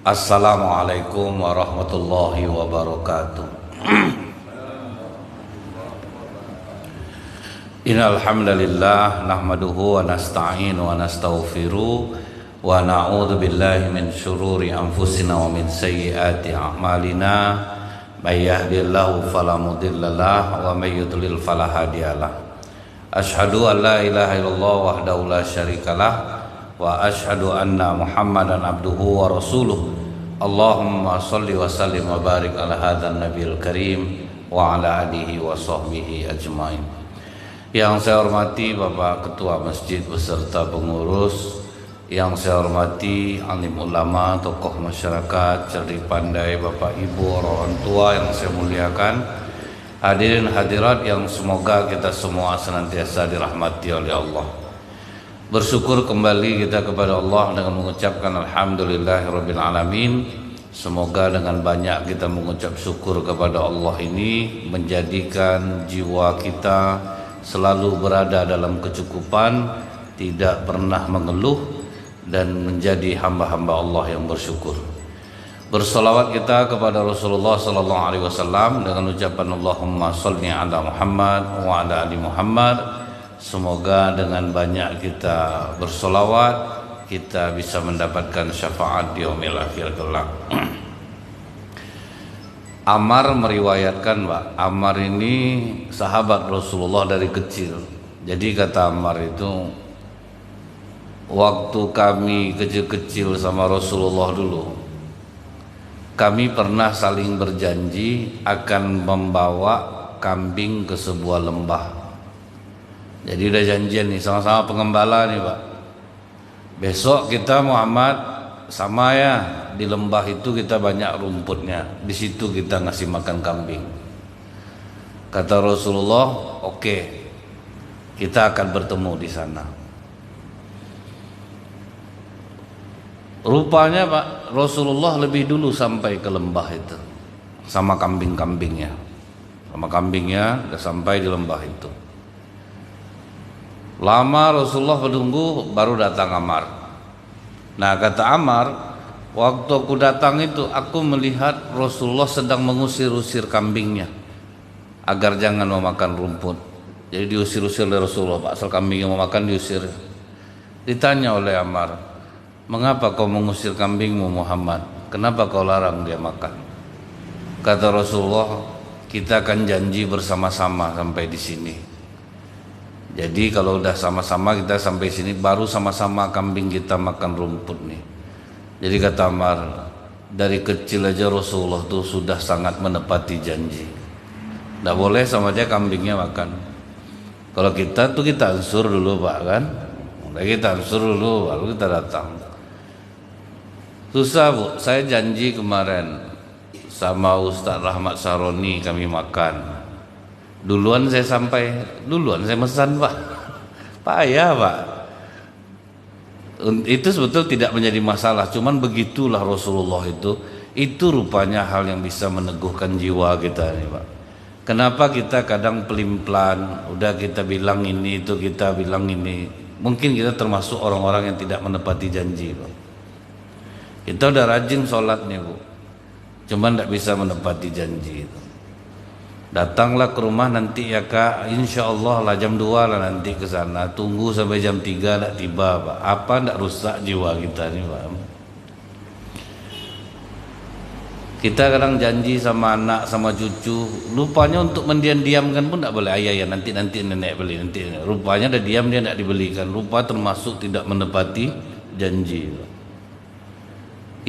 Assalamualaikum warahmatullahi wabarakatuh. Innal hamdalillah nahmaduhu wa nasta'inu wa nastaghfiruh wa na'udzu billahi min syururi anfusina wa min sayyiati a'malina. May yahdihillahu fala mudhillalah wa may yudlil fala hadiyalah. Asyhadu an la ilaha illallah wahdahu la syarikalah wa asyhadu anna Muhammadan abduhu wa rasuluh. Allahumma shalli wa sallim wa barik ala hadzal nabiyil karim wa ala alihi wa sahbihi ajmain. Yang saya hormati Bapak Ketua Masjid beserta pengurus, yang saya hormati alim ulama, tokoh masyarakat, cerdik pandai, Bapak Ibu, orang tua yang saya muliakan, hadirin hadirat yang semoga kita semua senantiasa dirahmati oleh Allah. Bersyukur kembali kita kepada Allah dengan mengucapkan alhamdulillahirabbil alamin. Semoga dengan banyak kita mengucap syukur kepada Allah ini menjadikan jiwa kita selalu berada dalam kecukupan, tidak pernah mengeluh, dan menjadi hamba-hamba Allah yang bersyukur. Bersolawat kita kepada Rasulullah sallallahu alaihi wasallam dengan ucapan Allahumma shalli ala Muhammad wa ala ali Muhammad. Semoga dengan banyak kita bersolawat kita bisa mendapatkan syafaat di yaumil akhir kelak. Ammar meriwayatkan, Pak, Ammar ini sahabat Rasulullah dari kecil. Jadi kata Ammar itu, waktu kami kecil-kecil sama Rasulullah dulu, kami pernah saling berjanji akan membawa kambing ke sebuah lembah. Jadi udah janjian nih, sama-sama pengembala nih, Pak. Besok kita Muhammad sama ya, di lembah itu kita banyak rumputnya, di situ kita ngasih makan kambing. Kata Rasulullah, oke, kita akan bertemu di sana. Rupanya Pak, Rasulullah lebih dulu sampai ke lembah itu sama kambing-kambingnya. Sama kambingnya udah sampai di lembah itu. Lama Rasulullah menunggu, baru datang Ammar. Nah, kata Ammar, waktu aku datang itu aku melihat Rasulullah sedang mengusir-usir kambingnya agar jangan memakan rumput. Jadi diusir-usir oleh Rasulullah, Pak, asal kambingnya mau makan diusir. Ditanya oleh Ammar, mengapa kau mengusir kambingmu Muhammad? Kenapa kau larang dia makan? Kata Rasulullah, kita akan janji bersama-sama sampai di sini. Jadi kalau udah sama-sama kita sampai sini, baru sama-sama kambing kita makan rumput nih. Jadi kata Ammar, dari kecil aja Rasulullah tuh sudah sangat menepati janji. Nggak boleh sama aja kambingnya makan. Kalau kita tuh kita ansur dulu, Pak, kan? Udah kita ansur dulu, baru kita datang. Susah, Bu. Saya janji kemarin sama Ustaz Rahmat Saroni kami makan. Duluan saya sampai, duluan saya pesan, Pak. Payah, Pak. Itu sebetulnya tidak menjadi masalah, cuman begitulah Rasulullah itu. Itu rupanya hal yang bisa meneguhkan jiwa kita nih, Pak. Kenapa kita kadang pelin-pelan, udah kita bilang ini, itu kita bilang ini. Mungkin kita termasuk orang-orang yang tidak menepati janji, Pak. Kita udah rajin sholat nih, Bu, cuman tidak bisa menepati janji itu. Datanglah ke rumah nanti ya Kak, insya Allah lah jam 2 lah nanti ke sana. Tunggu sampai jam 3 tak tiba, Pak. Apa ndak rusak jiwa kita nih, Pak? Kita kadang janji sama anak, sama cucu, lupanya untuk mendiam-diamkan pun ndak boleh. Ayah ya nanti nenek beli nanti. Rupanya udah diam dia ndak dibelikan. Rupa termasuk tidak menepati janji, Pak.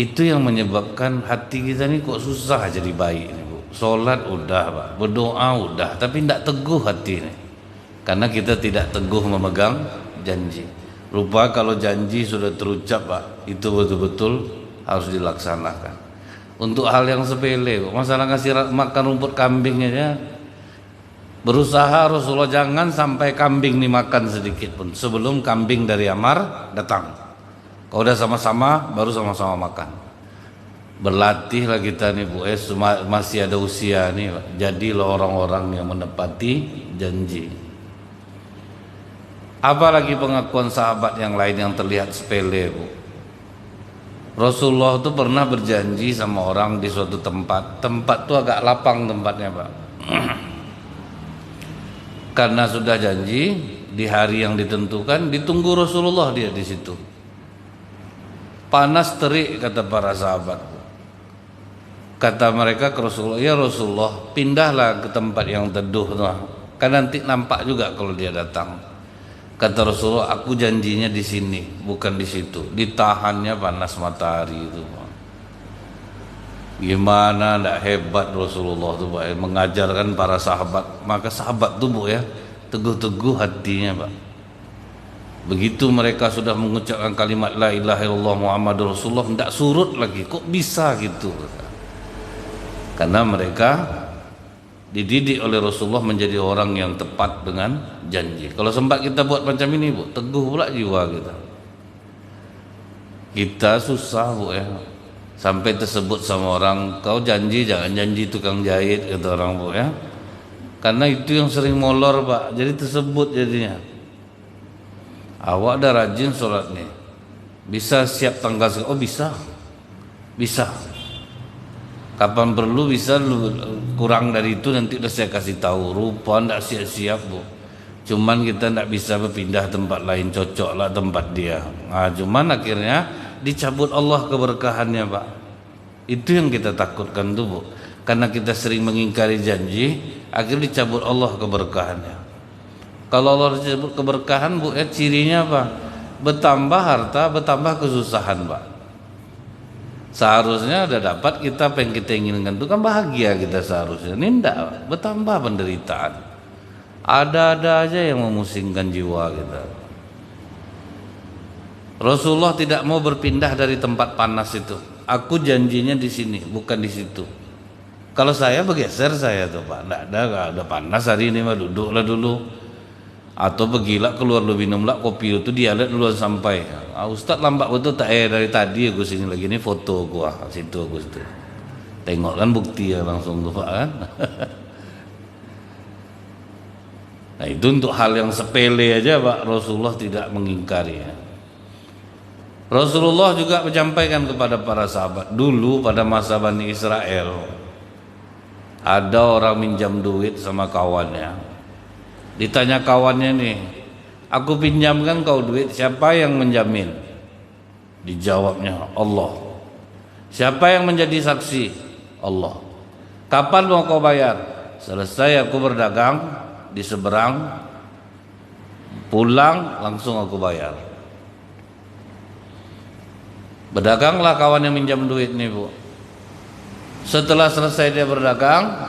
Itu yang menyebabkan hati kita ini kok susah jadi baik nih, Bu. Sholat udah, Pak, berdoa udah, tapi tidak teguh hati ini, karena kita tidak teguh memegang janji. Rupa kalau janji sudah terucap, Pak, itu betul-betul harus dilaksanakan. Untuk hal yang sepele, masalah ngasih makan rumput kambingnya ya, berusaha Rasulullah jangan sampai kambing dimakan sedikit pun sebelum kambing dari Ammar datang. Kalau udah sama-sama, baru sama-sama makan. Berlatihlah kita nih, Bu, masih ada usia nih, Pak. Jadilah orang-orang yang menepati janji. Apalagi pengakuan sahabat yang lain yang terlihat sepele, Bu. Rasulullah tuh pernah berjanji sama orang di suatu tempat. Tempat tuh agak lapang tempatnya, Pak. Karena sudah janji di hari yang ditentukan, ditunggu Rasulullah dia di situ. Panas terik kata para sahabat. Kata mereka ke Rasulullah, ya Rasulullah, pindahlah ke tempat yang teduh tuh. Kan nanti nampak juga kalau dia datang. Kata Rasulullah, aku janjinya di sini, bukan di situ. Ditahannya panas matahari itu. Gimana ndak hebat Rasulullah tuh, Pak, mengajarkan para sahabat. Maka sahabat tuh, Bu, ya, teguh-teguh hatinya, Pak. Begitu mereka sudah mengucapkan kalimat la ilaha illallah Muhammadur Rasulullah, ndak surut lagi. Kok bisa gitu? Karena mereka dididik oleh Rasulullah menjadi orang yang tepat dengan janji. Kalau sempat kita buat macam ini, Bu, teguh pula jiwa kita. Kita susah, Bu, ya. Sampai tersebut sama orang, kau janji jangan janji tukang jahit, kata orang, Bu, ya. Karena itu yang sering molor, Pak. Jadi tersebut jadinya. Awak dah rajin sholat nih, bisa siap tanggal oh bisa, bisa. Kapan perlu bisa, kurang dari itu nanti udah saya kasih tahu. Rupa ndak siap-siap, Bu. Cuman kita ndak bisa berpindah tempat lain, cocok lah tempat dia. Nah, cuman akhirnya dicabut Allah keberkahannya, Pak. Itu yang kita takutkan tuh, Bu. Karena kita sering mengingkari janji, akhirnya dicabut Allah keberkahannya. Kalau Allah dicabut keberkahan, Bu, ya cirinya apa? Bertambah harta, bertambah kesusahan, Pak. Seharusnya ada dapat kita apa yang kita inginkan itu kan bahagia kita seharusnya. Ini enggak, bertambah penderitaan. Ada-ada aja yang memusingkan jiwa kita. Rasulullah tidak mau berpindah dari tempat panas itu. Aku janjinya di sini, bukan di situ. Kalau saya bergeser saya tuh, Pak. Enggak ada panas hari ini, mah duduklah dulu. Atau pergilah keluar lu minumlah kopi itu, dia lihat dulu sampai. Ustaz lambat betul tak dari tadi aku sini lagi ini foto gua situ aku situ. Tengok kan bukti ya langsung tuh, Pak, kan. Nah, itu untuk hal yang sepele aja, Pak, Rasulullah tidak mengingkari, ya. Rasulullah juga menyampaikan kepada para sahabat dulu pada masa Bani Israel, ada orang minjam duit sama kawannya. Ditanya kawannya nih, aku pinjamkan kau duit, siapa yang menjamin? Dijawabnya Allah. Siapa yang menjadi saksi? Allah. Kapan mau kau bayar? Selesai aku berdagang di seberang, pulang langsung aku bayar. Berdaganglah kawan yang minjam duit nih, Bu. Setelah selesai dia berdagang,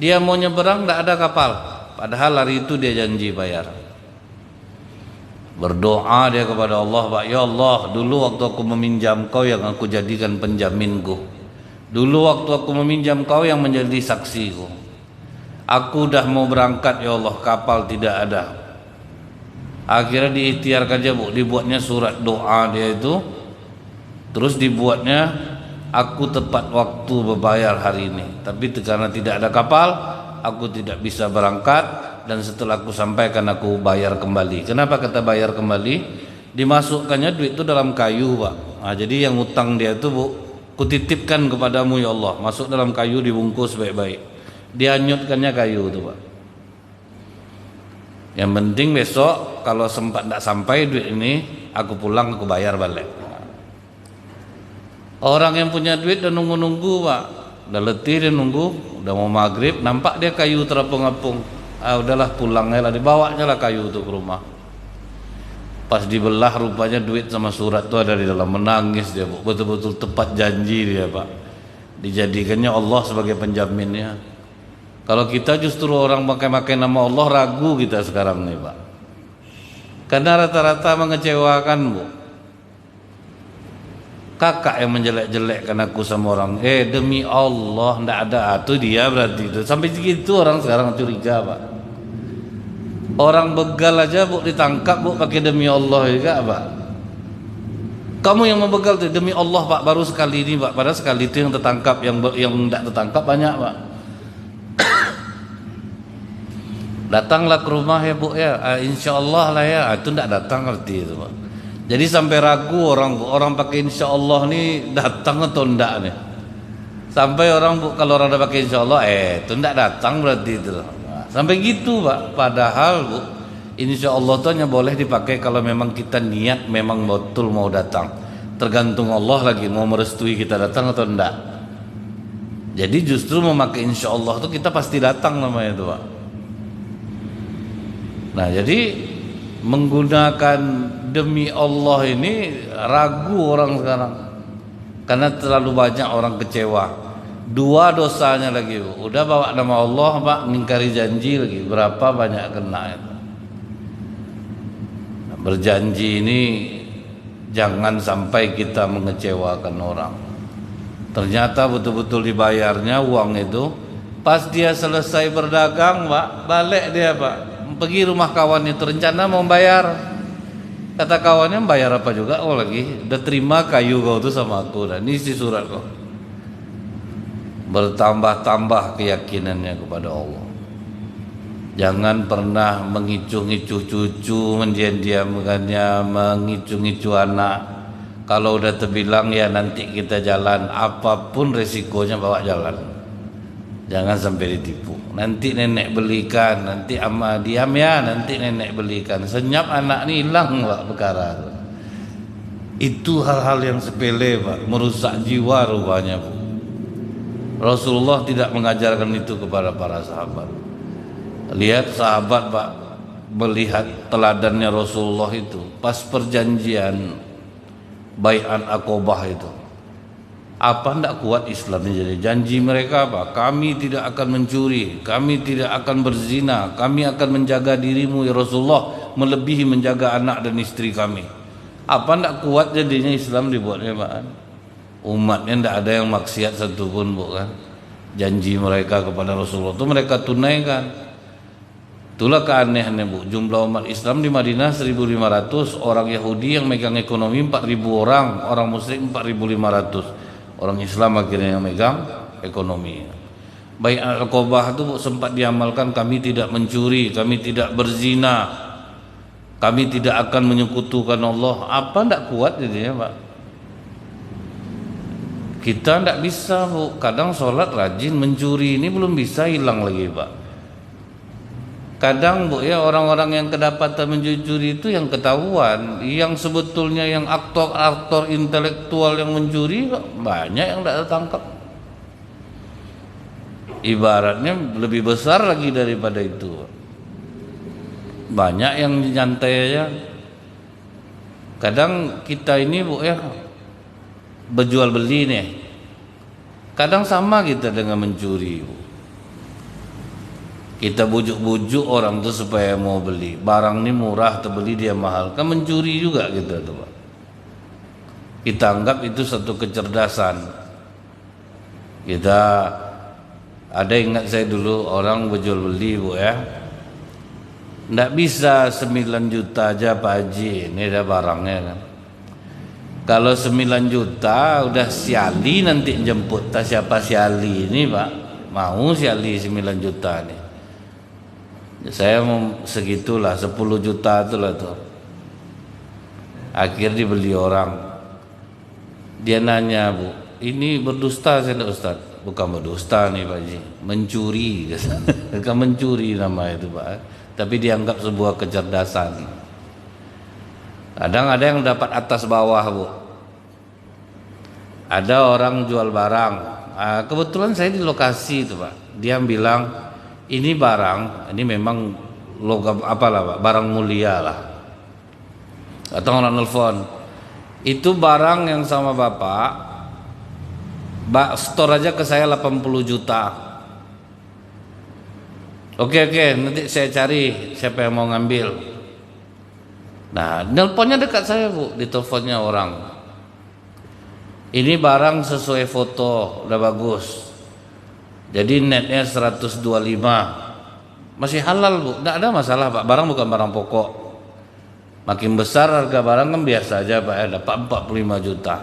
dia mau nyeberang, tidak ada kapal. Padahal hari itu dia janji bayar. Berdoa dia kepada Allah, Pak, ya Allah, dulu waktu aku meminjam kau yang aku jadikan penjaminku. Dulu waktu aku meminjam kau yang menjadi saksiku. Aku dah mau berangkat, ya Allah, kapal tidak ada. Akhirnya diikhtiarkan aja, Bu, dibuatnya surat doa dia itu. Terus dibuatnya, aku tepat waktu berbayar hari ini. Tapi karena tidak ada kapal, aku tidak bisa berangkat, dan setelah aku sampaikan aku bayar kembali. Kenapa kata bayar kembali? Dimasukkannya duit itu dalam kayu, Pak. Nah, jadi yang utang dia itu, Bu, kutitipkan kepadamu ya Allah, masuk dalam kayu dibungkus baik-baik. Dianyutkannya kayu itu, Pak. Yang penting besok kalau sempat tidak sampai duit ini, aku pulang aku bayar balik. Orang yang punya duit dan nunggu-nunggu, Pak. Udah letih dia nunggu, udah mau maghrib, nampak dia kayu terapung-apung. Udahlah pulangnya lah, dibawanya lah kayu itu ke rumah. Pas dibelah rupanya duit sama surat itu ada di dalam. Menangis dia, Bu. Betul-betul tepat janji dia, Pak. Dijadikannya Allah sebagai penjaminnya. Kalau kita justru orang pakai nama Allah, ragu kita sekarang nih, Pak. Karena rata-rata mengecewakan, Bu. Kakak yang menjelek-jelekkan aku sama orang, demi Allah ndak ada, itu dia berarti itu. Sampai segitu orang sekarang curiga, Pak. Orang begal aja, Bu, ditangkap, Bu, pakai demi Allah juga, Pak. Kamu yang membegal tuh demi Allah, Pak, baru sekali ini, Pak. Padahal sekali itu yang tertangkap, yang tidak tertangkap banyak, Pak. Datanglah ke rumah ya, Bu, ya, insya Allah lah ya, itu tidak datang arti itu, Pak. Jadi sampai ragu orang pakai insya Allah nih datang atau enggak nih. Sampai orang kalau orang udah pakai insya Allah, itu enggak datang berarti itu. Nah, sampai gitu Pak. Padahal Bu, insya Allah tuh hanya boleh dipakai kalau memang kita niat memang betul mau datang. Tergantung Allah lagi mau merestui kita datang atau enggak. Jadi justru memakai insya Allah tuh kita pasti datang namanya itu Pak. Nah jadi menggunakan demi Allah ini ragu orang sekarang karena terlalu banyak orang kecewa. Dua dosanya lagi Bu. Udah bawa nama Allah Pak, ngingkari janji lagi, berapa banyak kena itu. Nah, berjanji ini jangan sampai kita mengecewakan orang. Ternyata betul-betul dibayarnya uang itu. Pas dia selesai berdagang Pak, balik dia Pak, pergi rumah kawan itu, rencana mau bayar. Kata kawannya, bayar apa juga? Oh lagi, udah terima kayu kau tuh sama aku, dan isi surat kau. Bertambah-tambah keyakinannya kepada Allah. Jangan pernah mengicu-ngicu cucu, mendiam-diamkannya, mengicu-ngicu anak. Kalau udah terbilang ya nanti kita jalan, apapun resikonya bawa jalan. Jangan sampai ditipu. Nanti nenek belikan, nanti ama diam ya, nanti nenek belikan. Senyap anak ini hilang Pak perkara. Itu hal-hal yang sepele Pak, merusak jiwa rupanya Bu. Rasulullah tidak mengajarkan itu kepada para sahabat. Lihat sahabat Pak, melihat teladannya Rasulullah itu pas perjanjian Bai'at Aqabah itu. Apa ndak kuat Islam ini jadi janji mereka apa? Kami tidak akan mencuri, kami tidak akan berzina, kami akan menjaga dirimu ya Rasulullah melebihi menjaga anak dan istri kami. Apa ndak kuat jadinya Islam dibuatnya Pak? Umatnya ndak ada yang maksiat satupun Bu kan. Janji mereka kepada Rasulullah itu mereka tunaikan. Itulah keanehannya Bu, jumlah umat Islam di Madinah 1.500, orang Yahudi yang megang ekonomi 4.000 orang Muslim 4.500. Orang Islam akhirnya yang megang ekonomi. Bai'at Aqabah itu sempat diamalkan, kami tidak mencuri, kami tidak berzina, kami tidak akan menyekutukan Allah. Apa ndak kuat jadinya Pak? Kita ndak bisa Bu, kadang sholat rajin, mencuri ini belum bisa hilang lagi Pak. Kadang Bu ya orang-orang yang kedapatan mencuri itu yang ketahuan, yang sebetulnya yang aktor-aktor intelektual yang mencuri banyak yang tidak tertangkap. Ibaratnya lebih besar lagi daripada itu. Banyak yang nyantai aja. Kadang kita ini Bu ya berjual beli nih. Kadang sama kita dengan mencuri Bu. Kita bujuk-bujuk orang tuh supaya mau beli barang ini murah, terbeli dia mahal, kan mencuri juga kita tuh Pak. Kita anggap itu satu kecerdasan. Kita ada, ingat saya dulu orang berjual beli Bu ya, nggak bisa 9 juta aja Pak Haji, ini ada barangnya kan. Kalau 9 juta udah siali nanti jemput, tak siapa siali ini Pak, mau siali 9 juta nih. Saya mau segitulah, 10 juta itulah tuh. Akhir dibeli orang. Dia nanya Bu, ini berdusta saya enggak Ustaz? Bukan berdusta nih Pak Haji, mencuri. Bukan mencuri nama itu Pak, tapi dianggap sebuah kecerdasan. Kadang ada yang dapat atas bawah Bu. Ada orang jual barang, kebetulan saya di lokasi itu Pak. Dia bilang, ini barang, ini memang logam apalah Pak, barang mulia lah. Atau orang nelfon, itu barang yang sama Bapak store aja ke saya 80 juta. Oke, nanti saya cari siapa yang mau ngambil. Nah, nelponnya dekat saya Bu, diteleponnya orang. Ini barang sesuai foto, udah bagus. Jadi netnya 125, masih halal Bu, tidak ada masalah Pak, barang bukan barang pokok. Makin besar harga barang kan biasa aja Pak ya, dapat 45 juta.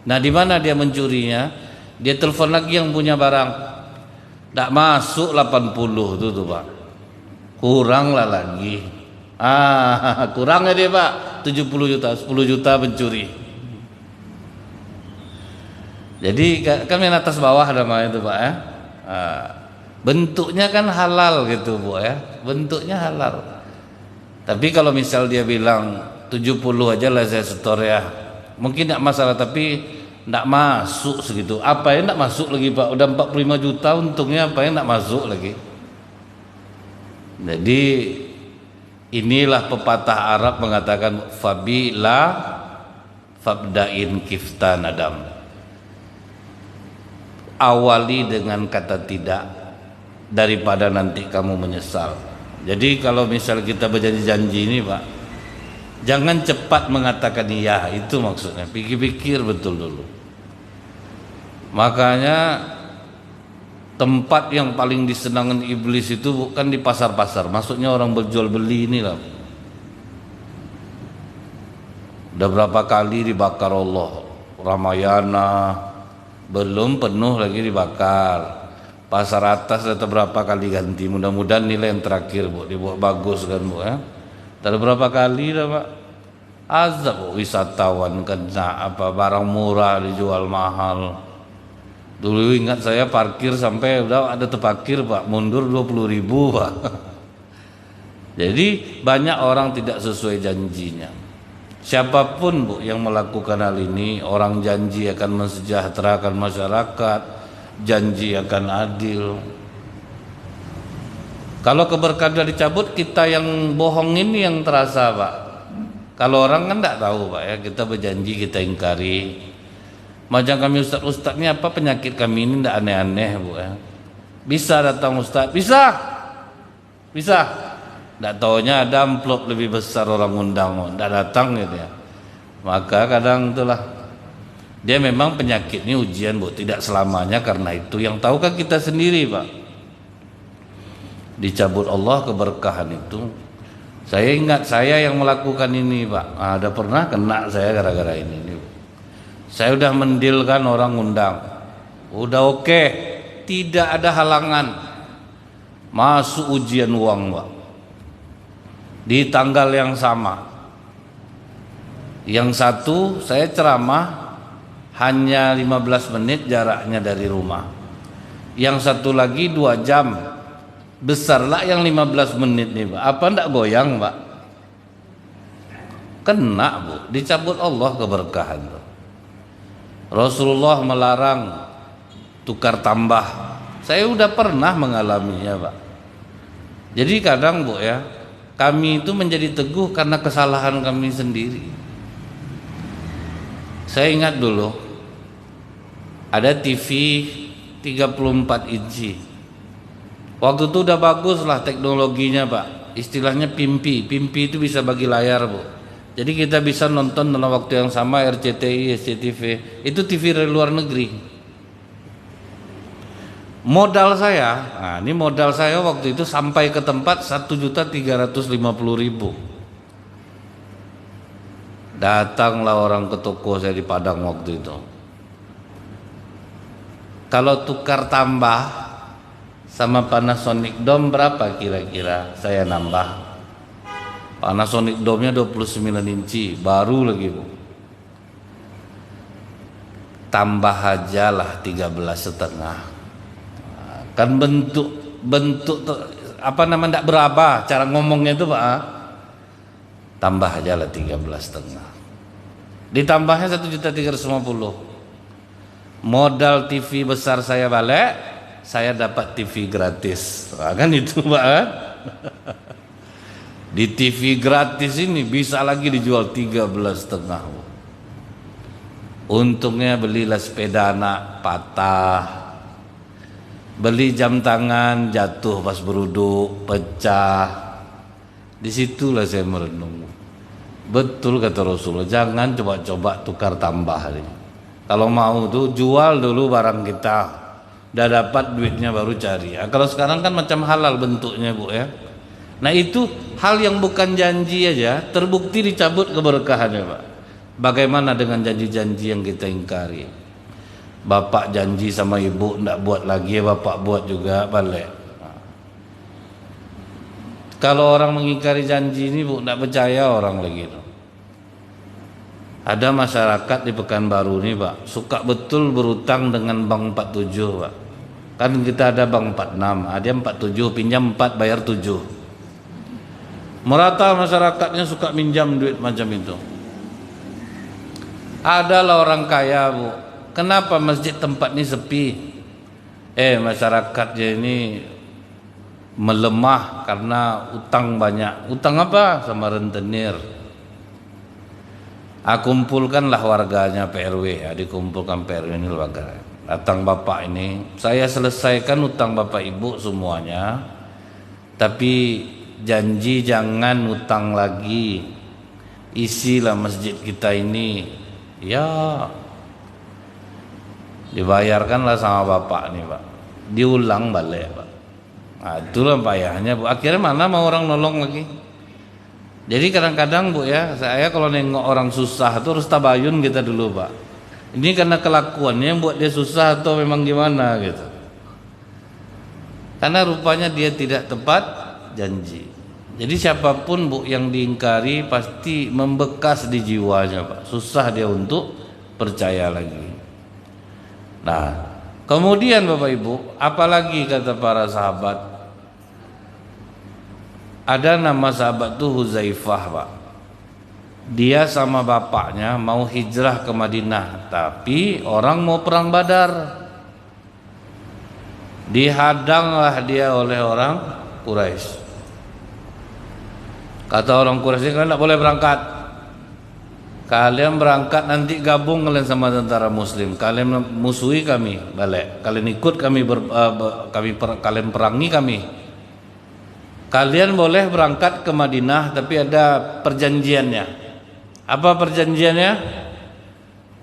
Nah di mana dia mencurinya? Dia telepon lagi yang punya barang, tidak masuk 80 itu tuh Pak, kurang lah lagi. Kurang ya dia Pak. 70 juta, 10 juta pencuri. Jadi kan main atas bawah namanya itu Pak ya. Bentuknya kan halal gitu Bu ya. Bentuknya halal. Tapi kalau misal dia bilang 70 aja lah saya setor ya, mungkin tidak masalah, tapi tidak masuk segitu. Apa yang tidak masuk lagi Pak? Udah 45 juta untungnya, apa yang tidak masuk lagi? Jadi inilah pepatah Arab mengatakan fabila fabda'in kiftan adam. Awali dengan kata tidak daripada nanti kamu menyesal. Jadi kalau misal kita berjanji-janji ini Pak, jangan cepat mengatakan iya, itu maksudnya. Pikir-pikir betul dulu. Makanya tempat yang paling disenangan iblis itu bukan di pasar-pasar, maksudnya orang berjual beli inilah. Udah berapa kali dibakar Allah, Ramayana belum penuh lagi dibakar. Pasar atas ada berapa kali ganti, mudah-mudahan nilai yang terakhir Bu dibuat bagus kan Bu ya. Ada berapa kali dah Pak, azab wisatawan kena apa barang murah dijual mahal. Dulu ingat saya parkir sampai udah ada terparkir Pak, mundur 20.000 Pak. Jadi banyak orang tidak sesuai janjinya. Siapapun Bu yang melakukan hal ini, orang janji akan mensejahterakan masyarakat, janji akan adil. Kalau keberkahan sudah dicabut, kita yang bohong ini yang terasa Pak. Kalau orang kan tidak tahu Pak ya, kita berjanji kita ingkari. Macam kami ustaz-ustaz ini apa penyakit kami ini tidak aneh-aneh Bu ya. Bisa datang ustaz, bisa. Tidak taunya ada amplop lebih besar orang undang, tidak datang gitu ya. Maka kadang itulah dia memang penyakit ini ujian Bu, tidak selamanya karena itu. Yang tahu kan kita sendiri Pak. Dicabut Allah keberkahan itu. Saya ingat saya yang melakukan ini Pak. Ada pernah kena saya gara-gara ini. Saya udah mendilkan orang undang, udah oke, tidak ada halangan, masuk ujian uang Pak, di tanggal yang sama. Yang satu saya ceramah hanya 15 menit jaraknya dari rumah, yang satu lagi 2 jam, besarlah yang 15 menit nih Pak. Apa ndak goyang Pak? Kena Bu, dicabut Allah keberkahan tuh. Rasulullah melarang tukar tambah. Saya udah pernah mengalaminya Pak. Jadi kadang Bu ya, kami itu menjadi teguh karena kesalahan kami sendiri. Saya ingat dulu ada TV 34 inci. Waktu itu udah bagus lah teknologinya Pak. Istilahnya pimpi itu bisa bagi layar Bu. Jadi kita bisa nonton dalam waktu yang sama RCTI, SCTV. Itu TV dari luar negeri. Modal saya, nah ini modal saya waktu itu sampai ke tempat 1.350.000. Datanglah orang ke toko saya di Padang waktu itu. Kalau tukar tambah sama Panasonic Dome berapa kira-kira saya nambah? Panasonic Dome-nya 29 inci baru lagi Bu. Tambah aja lah 13,5. Kan bentuk apa namanya tidak berapa cara ngomongnya itu Pak. Tambah aja lah 13,5. Ditambahnya 1.350.000. Modal TV besar saya balik, saya dapat TV gratis. Nah, kan itu Pak kan? Di TV gratis ini bisa lagi dijual 13,5. Untungnya belilah sepeda anak patah, beli jam tangan jatuh pas beruduk pecah. Disitulah saya merenung. Betul kata Rasulullah, jangan coba-coba tukar tambah ini. Kalau mau tuh jual dulu barang kita, udah dapat duitnya baru cari. Nah, kalau sekarang kan macam halal bentuknya Bu ya. Nah itu hal yang bukan janji aja terbukti dicabut keberkahannya Pak. Bagaimana dengan janji-janji yang kita ingkari? Bapak janji sama ibu tidak buat lagi, bapak buat juga balik. Nah. Kalau orang mengingkari janji ini Bu, tidak percaya orang lagi itu. Ada masyarakat di Pekanbaru nih Pak, suka betul berutang dengan Bank 47 Pak. Kan kita ada Bank 46, ada 47 pinjam 4 bayar 7. Merata masyarakatnya suka minjam duit macam itu. Adalah orang kaya Bu, kenapa masjid tempat ini sepi? Masyarakatnya ini melemah karena utang banyak. Utang apa? Sama rentenir. Kumpulkanlah warganya PRW ya, dikumpulkan PRW ini warga. Datang bapak ini, saya selesaikan utang bapak ibu semuanya, tapi janji jangan utang lagi, isilah masjid kita ini. Ya, dibayarkanlah sama bapak nih Pak, diulang balik Pak. Nah, itulah payahnya Bu. Akhirnya mana mau orang nolong lagi? Jadi kadang-kadang Bu ya, saya kalau nengok orang susah itu harus tabayun kita dulu Pak. Ini karena kelakuannya yang buat dia susah atau memang gimana gitu. Karena rupanya dia tidak tepat janji. Jadi siapapun Bu yang diingkari pasti membekas di jiwanya Pak. Susah dia untuk percaya lagi. Nah, kemudian Bapak Ibu, apalagi kata para sahabat? Ada nama sahabat tuh Huzaifah Pak. Dia sama bapaknya mau hijrah ke Madinah, tapi orang mau perang Badar. Dihadanglah dia oleh orang Quraisy. Kata orang Quraisy, kalian tidak boleh berangkat. Kalian berangkat nanti gabung kalian sama tentara Muslim. Kalian musuhi kami, balik. Kalian ikut kami, kalian perangi kami. Kalian boleh berangkat ke Madinah, tapi ada perjanjiannya. Apa perjanjiannya?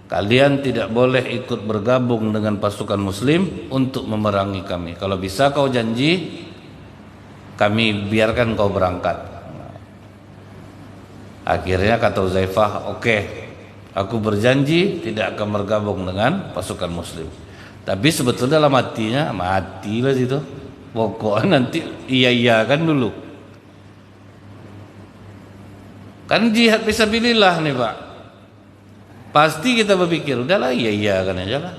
Kalian tidak boleh ikut bergabung dengan pasukan Muslim untuk memerangi kami. Kalau bisa kau janji, kami biarkan kau berangkat. Akhirnya kata Huzaifah, oke, aku berjanji tidak akan bergabung dengan pasukan Muslim. Tapi sebetulnya dalam hatinya, matilah situ. Pokoknya nanti iya kan dulu. Kan jihad fisabilillah nih Pak. Pasti kita berpikir udahlah iya kan aja lah.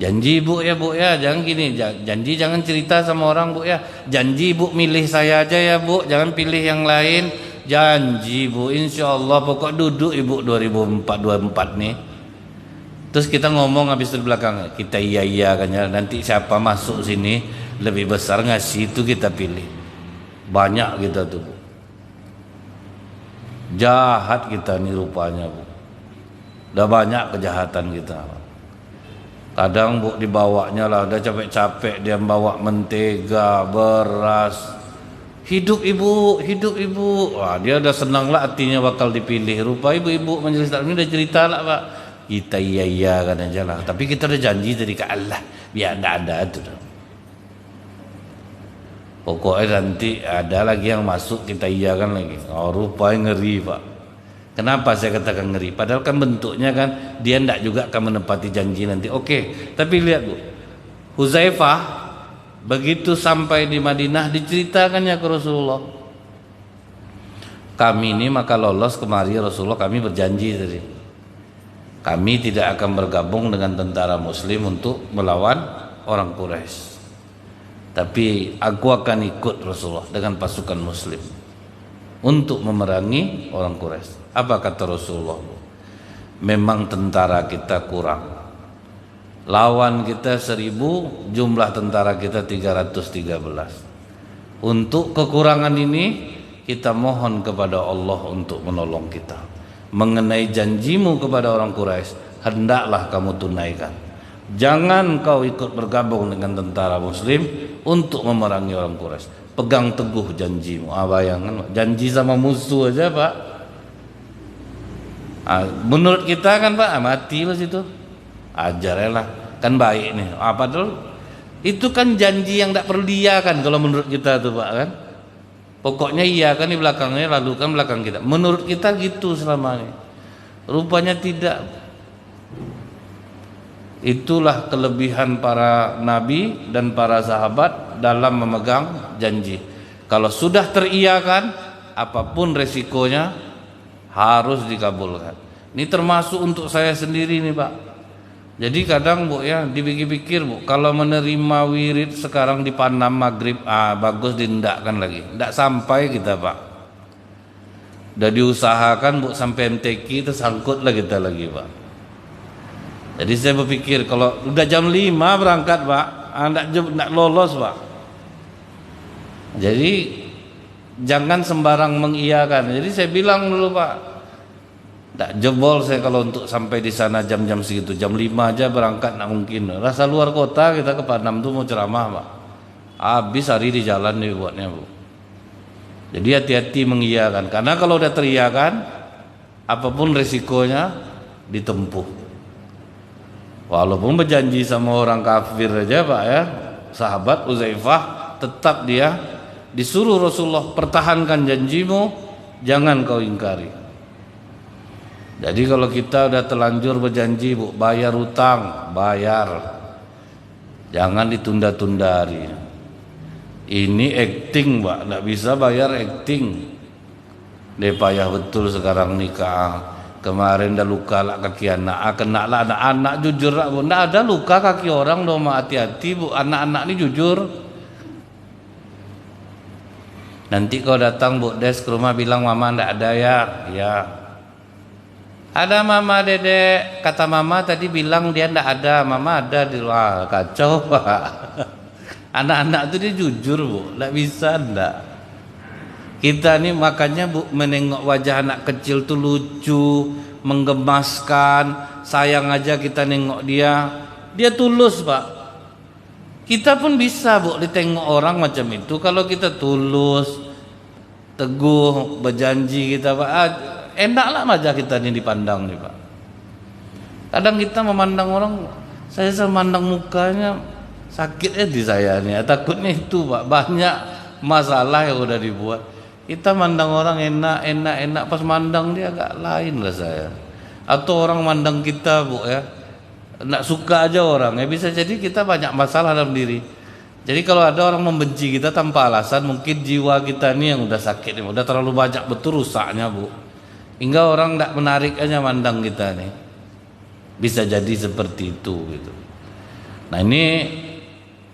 Janji Bu ya, jangan gini. Janji jangan cerita sama orang Bu ya. Janji Bu milih saya aja ya Bu, jangan pilih yang lain. Janji Bu, insyaallah pokok duduk Ibu 2024 nih. Terus kita ngomong habis itu di belakang, kita iya kan ya. Nanti siapa masuk sini lebih besar ngasih itu kita pilih. Banyak kita tuh Bu. Jahat kita nih rupanya Bu. Udah banyak kejahatan kita. Kadang Bu dibawanya lah, udah capek-capek dia bawa mentega, beras. Hidup ibu. Wah, dia udah senang lah hatinya bakal dipilih. Rupa ibu-ibu majelis taklim ini udah cerita lah Pak. Kita iya kan aja lah. Tapi kita udah janji dari ke Allah, biar ada itu. Pokoknya nanti ada lagi yang masuk kita iya kan lagi. Oh, rupanya ngeri Pak. Kenapa saya katakan ngeri? Padahal kan bentuknya kan dia tidak juga akan menepati janji nanti. Oke, tapi lihat Bu, Huzaifah begitu sampai di Madinah diceritakannya ke Rasulullah. Kami ini maka lolos kemari Rasulullah, kami berjanji tadi. Kami tidak akan bergabung dengan tentara Muslim untuk melawan orang Quraisy. Tapi aku akan ikut Rasulullah dengan pasukan Muslim untuk memerangi orang Quraisy. Apa kata Rasulullah? Memang tentara kita kurang. Lawan kita 1000, jumlah tentara kita 313. Untuk kekurangan ini kita mohon kepada Allah untuk menolong kita. Mengenai janjimu kepada orang Quraisy, hendaklah kamu tunaikan. Jangan kau ikut bergabung dengan tentara Muslim untuk memerangi orang Quraisy. Pegang teguh janjimu. Bayangkan janji sama musuh aja Pak. Menurut kita kan Pak, mati lah situ. Ajarlah kan baik nih. Apa tuh? Itu kan janji yang tak perlu dia kan kalau menurut kita tuh Pak kan. Pokoknya iya kan di belakangnya, lalu kan belakang kita. Menurut kita gitu selama ini. Rupanya tidak. Itulah kelebihan para nabi dan para sahabat dalam memegang janji. Kalau sudah teriakan, apapun resikonya harus dikabulkan. Ini termasuk untuk saya sendiri nih Pak. Jadi kadang Bu ya dipikir-pikir Bu, kalau menerima wirid sekarang di Panam maghrib, bagus dindakkan lagi. Tidak sampai kita Pak. Udah diusahakan Bu sampai MTQ, tersangkutlah kita lagi Pak. Jadi saya berpikir kalau udah jam 5 berangkat Pak, tidak lolos Pak. Jadi jangan sembarang mengiyakan. Jadi saya bilang dulu Pak, tidak jebol saya kalau untuk sampai di sana jam-jam segitu. Jam 5 aja berangkat tidak mungkin. Rasa luar kota kita ke Padang tuh mau ceramah Pak. Habis hari di jalan dibuatnya Bu. Jadi hati-hati mengiyakan. Karena kalau udah teriakan, apapun resikonya ditempuh. Walaupun berjanji sama orang kafir aja Pak ya, sahabat Uzaifah tetap dia disuruh Rasulullah, pertahankan janjimu, jangan kau ingkari. Jadi kalau kita udah terlanjur berjanji Bu, bayar utang, bayar. Jangan ditunda-tunda hari. Ini acting Pak, tidak bisa bayar acting. Dia payah betul sekarang nikah. Kemarin dah luka lah kaki anak, kena lah anak-anak jujur lah Bu. Tidak ada luka kaki orang dong, hati-hati Bu. Anak-anak ini jujur. Nanti kau datang Bu Des ke rumah bilang mama tidak ada ya. Ya. Ada mama dedek, kata mama tadi bilang dia ndak ada, mama ada di luar. Kacau Pak. Anak-anak itu dia jujur Bu, ndak bisa ndak. Kita nih makanya Bu menengok wajah anak kecil tuh lucu, menggemaskan, sayang aja kita nengok dia tulus Pak. Kita pun bisa Bu ditengok orang macam itu kalau kita tulus, teguh, berjanji kita Pak. Enaklah wajah kita ini dipandang nih Pak. Kadang kita memandang orang, saya memandang mukanya sakit di saya nih. Takutnya itu Pak, banyak masalah yang udah dibuat. Kita mandang orang enak, pas mandang dia agak lain lah saya. Atau orang mandang kita Bu ya, enggak suka aja orang. Ya bisa jadi kita banyak masalah dalam diri. Jadi kalau ada orang membenci kita tanpa alasan, mungkin jiwa kita nih yang udah sakit, udah terlalu banyak betul rusaknya Bu. Hingga orang tidak menarik aja mandang kita nih. Bisa jadi seperti itu gitu. Nah ini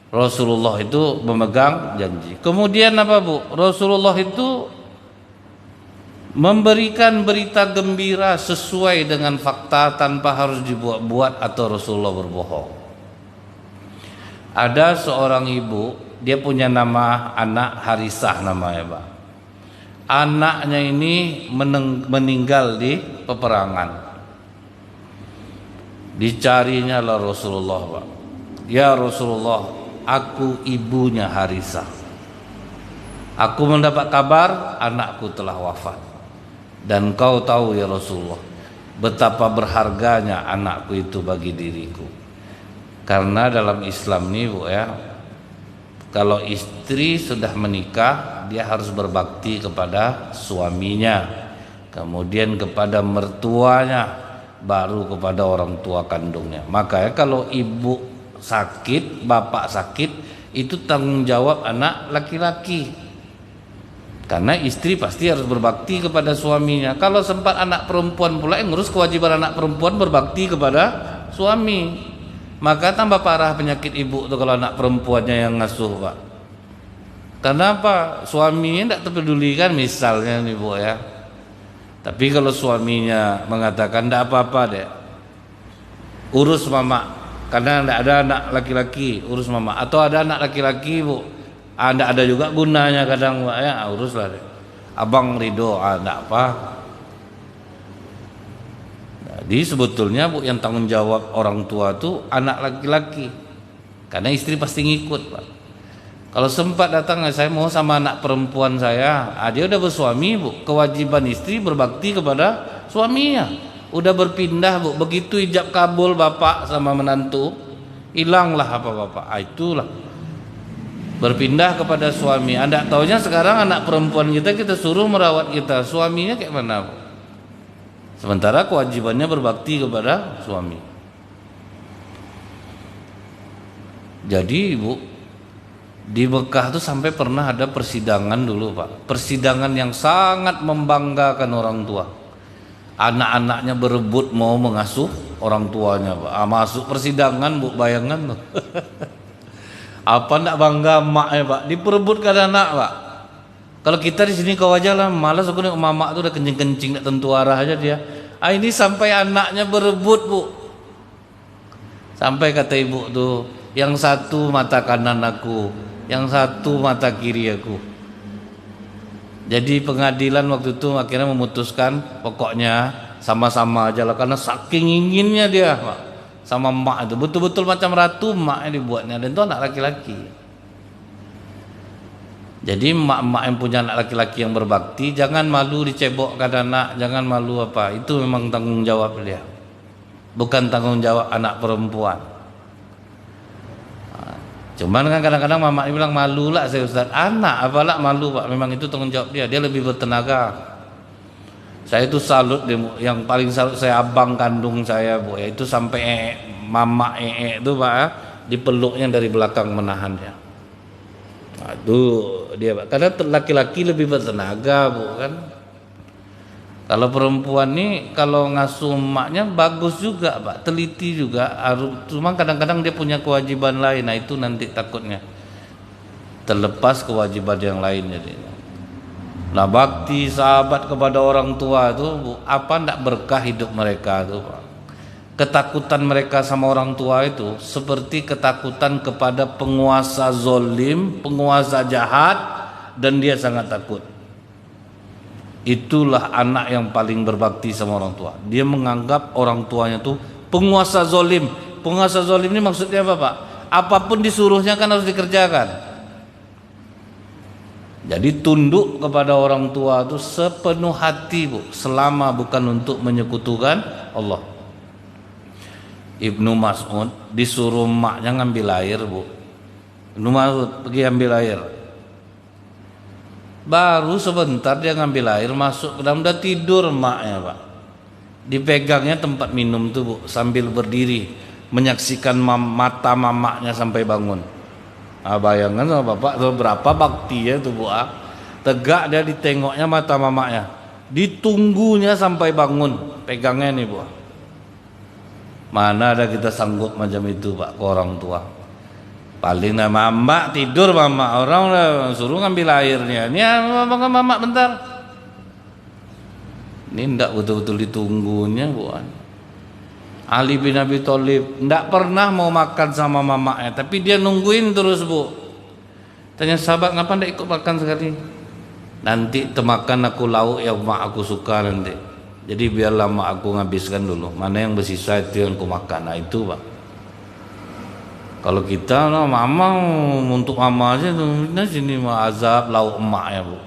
Rasulullah itu memegang janji. Kemudian apa Bu? Rasulullah itu memberikan berita gembira sesuai dengan fakta tanpa harus dibuat-buat atau Rasulullah berbohong. Ada seorang ibu, dia punya nama anak Harisah namanya Pak. Anaknya ini meninggal di peperangan. Dicarinya lah Rasulullah Pak. Ya Rasulullah, aku ibunya Harisah. Aku mendapat kabar anakku telah wafat. Dan kau tahu ya Rasulullah, betapa berharganya anakku itu bagi diriku. Karena dalam Islam ini Bu ya, kalau istri sudah menikah, dia harus berbakti kepada suaminya, kemudian kepada mertuanya, baru kepada orang tua kandungnya. Makanya kalau ibu sakit, bapak sakit, itu tanggung jawab anak laki-laki. Karena istri pasti harus berbakti kepada suaminya. Kalau sempat anak perempuan pula yang ngurus, kewajiban anak perempuan berbakti kepada suami. Maka tambah parah penyakit ibu tuh kalau anak perempuannya yang ngasuh Pak. Kenapa? Suaminya tidak terpedulikan misalnya nih Bu ya. Tapi kalau suaminya mengatakan tidak apa-apa deh, urus mama, karena tidak ada anak laki-laki, urus mama. Atau ada anak laki-laki Bu, tidak ada juga gunanya kadang Pak ya, uruslah deh. Abang ridho, tidak apa. Jadi sebetulnya Bu yang tanggung jawab orang tua tuh anak laki-laki, karena istri pasti ngikut Pak. Kalau sempat datang saya mau sama anak perempuan saya, dia udah bersuami Bu, kewajiban istri berbakti kepada suaminya. Udah berpindah Bu, begitu ijab kabul bapak sama menantu, hilanglah apa bapak. Itulah berpindah kepada suami. Anda taunya sekarang anak perempuan kita suruh merawat kita, suaminya kayak mana Bu? Sementara kewajibannya berbakti kepada suami. Jadi Ibu, di Mekah itu sampai pernah ada persidangan dulu Pak. Persidangan yang sangat membanggakan orang tua. Anak-anaknya berebut mau mengasuh orang tuanya, Pak. Masuk persidangan, Bu, bayangkan tuh. Apa ndak bangga emaknya, Pak? Diperebutkan anak, Pak. Kalau kita di sini kau aja lah, malas aku nengok mamak tuh udah kencing-kencing, ndak tentu arah aja dia. Ini sampai anaknya berebut, Bu. Sampai kata ibu tuh, yang satu mata kanan aku, yang satu mata kiri aku. Jadi pengadilan waktu itu akhirnya memutuskan pokoknya sama-sama aja lah, karena saking inginnya dia, Pak, sama emak itu betul-betul macam ratu emaknya dibuatnya, dan itu anak laki-laki. Jadi emak-emak yang punya anak laki-laki yang berbakti jangan malu dicebokkan anak, jangan malu apa, itu memang tanggung jawab dia, bukan tanggung jawab anak perempuan. Cuman kan kadang-kadang mama bilang malu lah saya Ustaz. Anak apalah malu, Pak, memang itu tanggung jawab dia, dia lebih bertenaga. Saya itu salut, yang paling salut saya abang kandung saya, Bu, yaitu sampai mama itu, Pak, dipeluknya dari belakang menahan dia. Nah, itu dia, Pak, karena laki-laki lebih bertenaga, Bu, kan. Kalau perempuan nih kalau ngasuh emaknya bagus juga, Pak, teliti juga, cuma kadang-kadang dia punya kewajiban lain. Nah itu nanti takutnya terlepas kewajiban yang lain jadinya. Nah bakti sahabat kepada orang tua itu, Bu, apa ndak berkah hidup mereka itu, Pak. Ketakutan mereka sama orang tua itu seperti ketakutan kepada penguasa zolim, penguasa jahat, dan dia sangat takut. Itulah anak yang paling berbakti sama orang tua. Dia menganggap orang tuanya tuh penguasa zolim. Penguasa zolim ini maksudnya apa, Pak? Apapun disuruhnya kan harus dikerjakan. Jadi tunduk kepada orang tua itu sepenuh hati, Bu, selama bukan untuk menyekutukan Allah. Ibnu Mas'ud disuruh emaknya ngambil air, Bu. Ibnu Mas'ud pergi ambil air. Baru sebentar dia ngambil air, masuk ke dalam, udah tidur emaknya, Pak. Dipegangnya tempat minum tuh, Bu, sambil berdiri menyaksikan mata mamaknya sampai bangun. Nah, bayangkan sama Bapak tuh berapa baktinya tuh, Bu. Tegak dia ditengoknya mata mamaknya, ditunggunya sampai bangun, pegangnya nih, Bu. Mana ada kita sanggup macam itu, Pak, ke orang tua. Paling mama tidur, mama orang udah suruh ngambil airnya. Ini mama bentar. Ini ndak betul-betul ditunggunya, Bu. Ali bin Abi Thalib ndak pernah mau makan sama mamanya, tapi dia nungguin terus, Bu. Tanya sahabat, ngapa ndak ikut makan sekali? Nanti temakan aku lauk yang mak aku suka nanti. Jadi biarlah mak aku ngabiskan dulu. Mana yang bersisa itu yang aku makan. Nah itu, Pak. Kalau kita no, mama untuk mama aja tuh, nah sini mah azab lauk emaknya, Bu.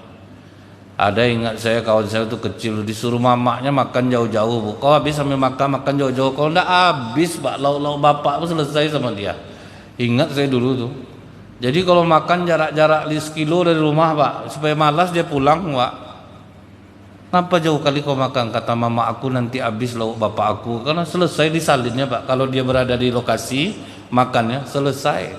Ada ingat saya kawan saya tuh kecil disuruh mamaknya makan jauh-jauh, Bu. Kau habis sambil makan jauh-jauh. Kalau enggak habis, Pak, lauk-lauk bapak pun selesai sama dia. Ingat saya dulu tuh. Jadi kalau makan jarak-jarak 5 kilo dari rumah, Pak, supaya malas dia pulang, Pak. Kenapa jauh kali kau makan? Kata mama aku nanti habis lauk bapak aku. Karena selesai disalinnya, Pak. Kalau dia berada di lokasi makannya selesai.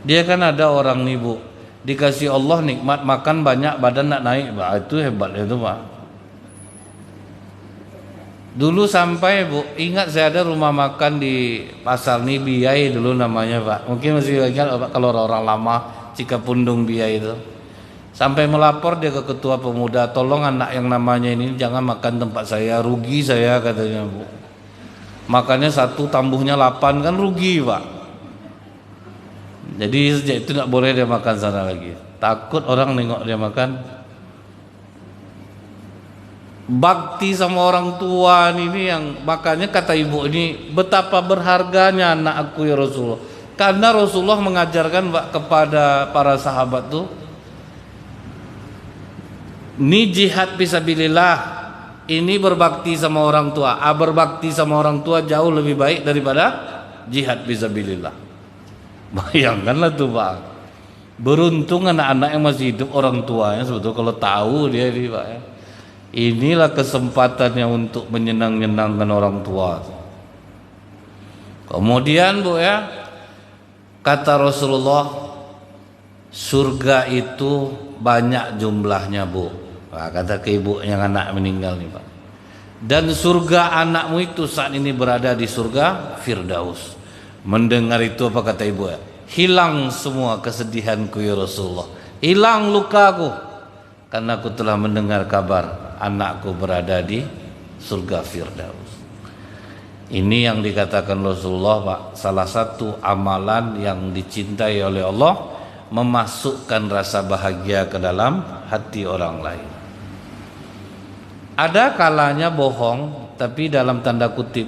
Dia kan ada orang nih, Bu, dikasih Allah nikmat makan banyak badan nak naik, Pak. Itu hebat itu, Pak. Dulu sampai, Bu, ingat saya ada rumah makan di Pasar Nibiai dulu namanya, Pak. Mungkin masih ingat, Pak, kalau orang lama Cikapundung Biai itu. Sampai melapor dia ke ketua pemuda, tolong anak yang namanya ini jangan makan tempat saya, rugi saya, katanya, Bu. Makannya 1 tambuhnya 8 kan rugi, Pak. Jadi sejak itu tidak boleh dia makan sana lagi. Takut orang nengok dia makan. Bakti sama orang tua ini yang makanya kata ibu ini betapa berharganya anak aku ya Rasulullah. Karena Rasulullah mengajarkan, Pak, kepada para sahabat tuh, ini jihad fisabilillah. Ini berbakti sama orang tua. Berbakti sama orang tua jauh lebih baik daripada jihad fisabilillah. Bayangkanlah tuh, Pak. Beruntung anak-anak yang masih hidup orang tuanya sebetulnya kalau tahu dia ini, Pak, ya. Inilah kesempatannya untuk menyenang-nyenangkan orang tua. Kemudian, Bu, ya, kata Rasulullah, surga itu banyak jumlahnya, Bu. Nah, kata ke ibu yang anak meninggal nih, Pak. Dan surga anakmu itu saat ini berada di surga Firdaus. Mendengar itu apa kata ibu? Hilang semua kesedihanku ya Rasulullah. Hilang lukaku. Karena aku telah mendengar kabar anakku berada di surga Firdaus. Ini yang dikatakan Rasulullah, Pak, salah satu amalan yang dicintai oleh Allah, memasukkan rasa bahagia ke dalam hati orang lain. Ada kalanya bohong, tapi dalam tanda kutip.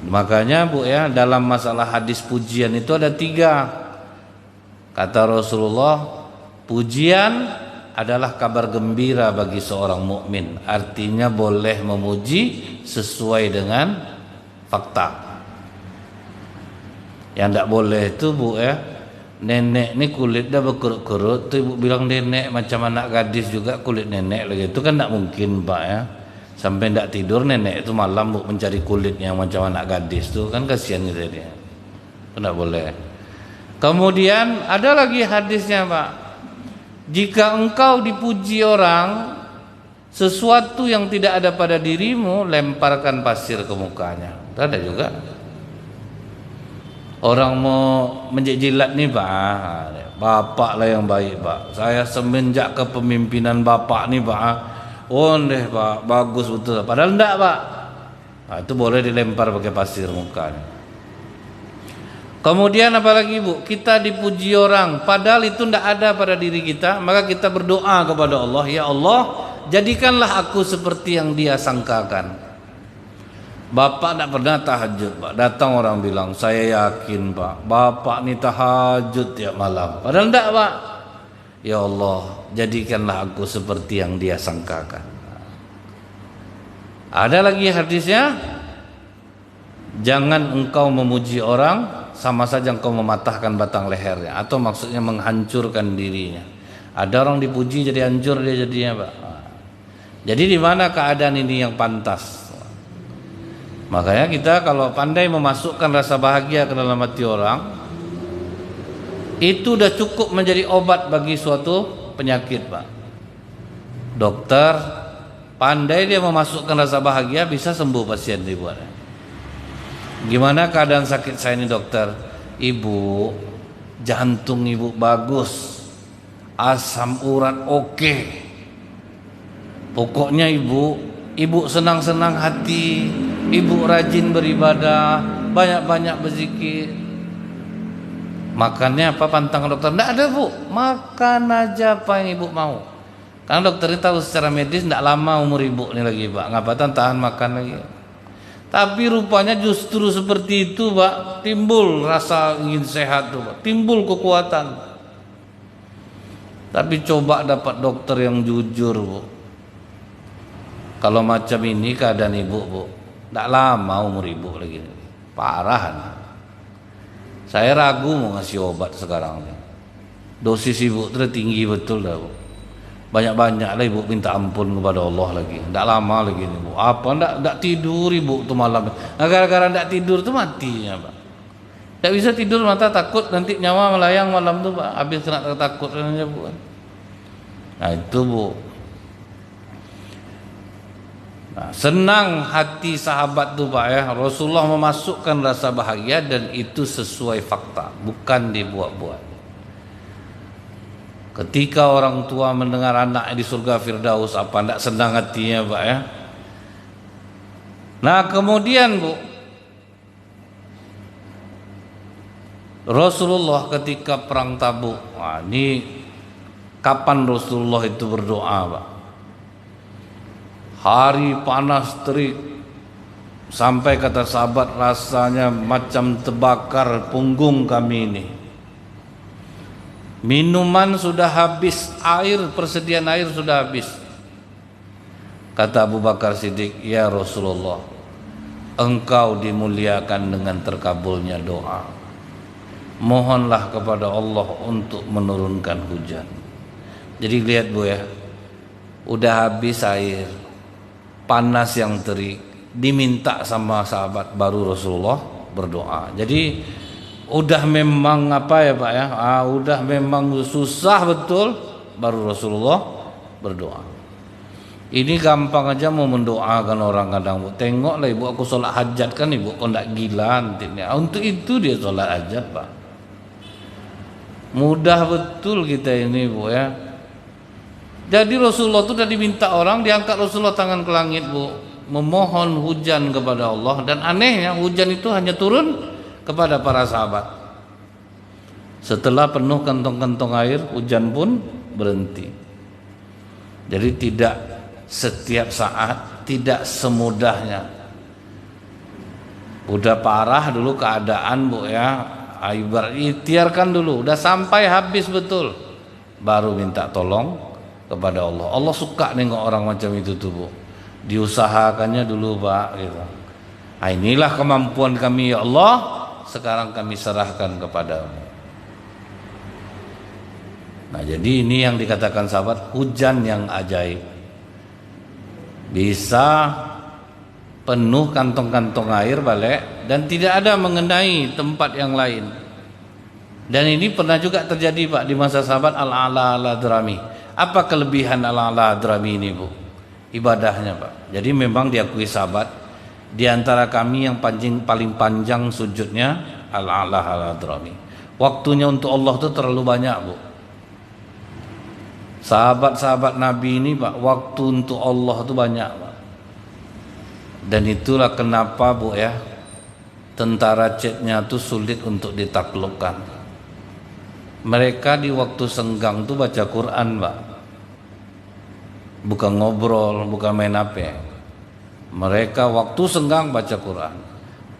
Makanya Bu ya, dalam masalah hadis pujian itu ada 3. Kata Rasulullah, pujian adalah kabar gembira bagi seorang mukmin. Artinya boleh memuji sesuai dengan fakta. Yang tidak boleh itu Bu ya, nenek ini kulit dah berkerut-kerut, tuh ibu bilang nenek macam anak gadis juga kulit nenek lagi. Itu kan tidak mungkin Pak ya. Sampai tidak tidur nenek itu malam Bu mencari kulit yang macam anak gadis, tuh kan kasihan gitu dia. Tidak boleh. Kemudian ada lagi hadisnya Pak. Jika engkau dipuji orang, sesuatu yang tidak ada pada dirimu, lemparkan pasir ke mukanya. Ada juga. Orang mau menjilat nih Pak, bapak lah yang baik Pak. Saya semenjak kepemimpinan bapak nih Pak, oh deh Pak, bagus betul. Padahal enggak Pak. Nah, itu boleh dilempar pakai pasir mukanya. Kemudian apalagi Bu, kita dipuji orang, padahal itu enggak ada pada diri kita, maka kita berdoa kepada Allah, ya Allah, jadikanlah aku seperti yang dia sangkakan. Bapak tidak pernah tahajud Pak. Datang orang bilang, saya yakin Pak, Bapak ini tahajud tiap malam. Padahal tidak Pak. Ya Allah, jadikanlah aku seperti yang dia sangkakan. Ada lagi hadisnya, jangan engkau memuji orang, sama saja engkau mematahkan batang lehernya, atau maksudnya menghancurkan dirinya. Ada orang dipuji jadi hancur dia jadinya Pak. Jadi di mana keadaan ini yang pantas? Makanya kita kalau pandai memasukkan rasa bahagia ke dalam hati orang, itu sudah cukup menjadi obat bagi suatu penyakit Pak. Dokter pandai dia memasukkan rasa bahagia, bisa sembuh pasien dibuatnya. Gimana keadaan sakit saya ini dokter? Ibu, jantung ibu bagus, asam urat oke. Pokoknya ibu senang-senang hati, ibu rajin beribadah, banyak-banyak berzikir. Makannya apa pantang dokter? Tidak ada Bu, makan aja apa yang ibu mau. Karena dokter ini tahu secara medis tidak lama umur ibu ini lagi Pak, ngapatan tahan makan lagi. Tapi rupanya justru seperti itu Pak, timbul rasa ingin sehat tuh Pak, timbul kekuatan. Tapi coba dapat dokter yang jujur Bu. Kalau macam ini keadaan ibu Bu, tidak lama umur ibu lagi, parah. Saya ragu mau ngasih obat sekarang. Dosis ibu itu tinggi betul dah Bu. Banyak-banyaklah ibu minta ampun kepada Allah lagi. Tidak lama lagi Bu. Apa tidak tidur ibu tuh malam. Nah, gara-gara tidak tidur tuh matinya Pak. Tidak bisa tidur, mata takut nanti nyawa melayang malam tuh Pak. Habis kena takut aja Bu. Nah itu Bu. Nah, senang hati sahabat tuh Pak ya. Rasulullah memasukkan rasa bahagia dan itu sesuai fakta, bukan dibuat-buat. Ketika orang tua mendengar anak di surga Firdaus, apa tidak senang hatinya Pak ya. Nah kemudian Bu, Rasulullah ketika perang Tabuk, nah, ini kapan Rasulullah itu berdoa Pak? Hari panas terik, sampai kata sahabat rasanya macam terbakar punggung kami ini. Minuman sudah habis, persediaan air sudah habis. Kata Abu Bakar Siddiq, ya Rasulullah, engkau dimuliakan dengan terkabulnya doa. Mohonlah kepada Allah untuk menurunkan hujan. Jadi lihat Bu ya, udah habis air, panas yang terik, diminta sama sahabat, baru Rasulullah berdoa. Jadi udah memang apa ya Pak ya, udah memang susah betul, baru Rasulullah berdoa. Ini gampang aja mau mendoakan orang kadang, Bu. Tengoklah ibu aku sholat hajat kan ibu, kok ndak gila nantinya. Untuk itu dia sholat hajat, Pak. Mudah betul kita ini, Bu ya. Jadi Rasulullah itu tadi minta orang, diangkat Rasulullah tangan ke langit, Bu, memohon hujan kepada Allah. Dan anehnya hujan itu hanya turun kepada para sahabat. Setelah penuh kantong-kantong air, hujan pun berhenti. Jadi tidak setiap saat, tidak semudahnya. Udah parah dulu keadaan, Bu ya, ikhtiarkan dulu, udah sampai habis betul, baru minta tolong kepada Allah. Allah suka nengok orang macam itu tuh, Bu. Diusahakannya dulu, Pak, gitu. Nah, inilah kemampuan kami ya Allah, sekarang kami serahkan kepadamu. Nah, jadi ini yang dikatakan sahabat, hujan yang ajaib. Bisa penuh kantong-kantong air balik dan tidak ada mengenai tempat yang lain. Dan ini pernah juga terjadi, Pak, di masa sahabat Al-Ala Al-Hadrami. Apa kelebihan Al-Ala Al-Hadrami ini, Bu? Ibadahnya, Pak. Jadi memang diakui sahabat di antara kami yang paling panjang sujudnya Al-Ala Al-Hadrami. Waktunya untuk Allah itu terlalu banyak, Bu. Sahabat-sahabat Nabi ini, Pak, waktu untuk Allah itu banyak, Pak. Dan itulah kenapa, Bu ya, tentara Chetnya itu sulit untuk ditaklukkan. Mereka di waktu senggang itu baca Quran, Pak. Bukan ngobrol, bukan main HP. Mereka waktu senggang baca Quran.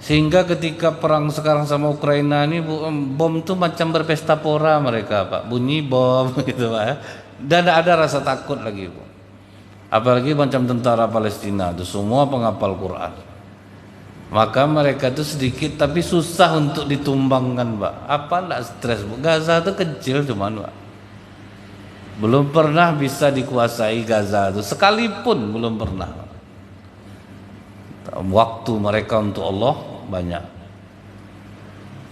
Sehingga ketika perang sekarang sama Ukraina ini, Bu, bom itu macam berpesta pora mereka, Pak. Bunyi bom gitu, Pak ya. Dan tidak ada rasa takut lagi, Bu. Apalagi macam tentara Palestina itu semua penghafal Quran. Maka mereka itu sedikit tapi susah untuk ditumbangkan, Pak. Apa tidak stres, Bu? Gaza itu kecil cuman, Pak. Belum pernah bisa dikuasai Gaza itu, sekalipun belum pernah. Waktu mereka untuk Allah banyak.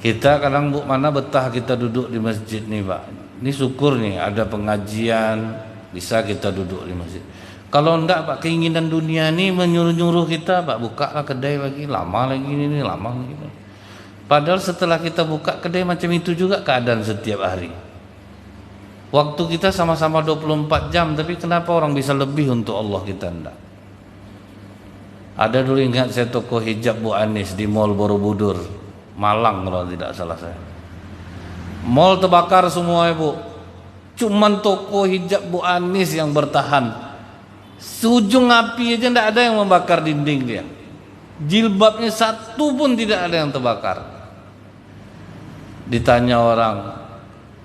Kita kadang, Bu, mana betah kita duduk di masjid nih, Pak. Ini syukur nih ada pengajian, bisa kita duduk di masjid. Kalau enggak, Pak, keinginan dunia ini menyuruh-nyuruh kita, Pak, bukalah kedai lagi, lama lagi ini, lama lagi. Padahal setelah kita buka kedai macam itu juga keadaan setiap hari. Waktu kita sama-sama 24 jam, tapi kenapa orang bisa lebih untuk Allah, kita enggak? Ada dulu, ingat saya, toko hijab Bu Anis di Mall Borobudur, Malang kalau tidak salah saya. Mall terbakar semua, Bu. Cuman toko hijab Bu Anis yang bertahan. Sujung api aja tidak ada yang membakar dinding dia. Jilbabnya satu pun tidak ada yang terbakar. Ditanya orang,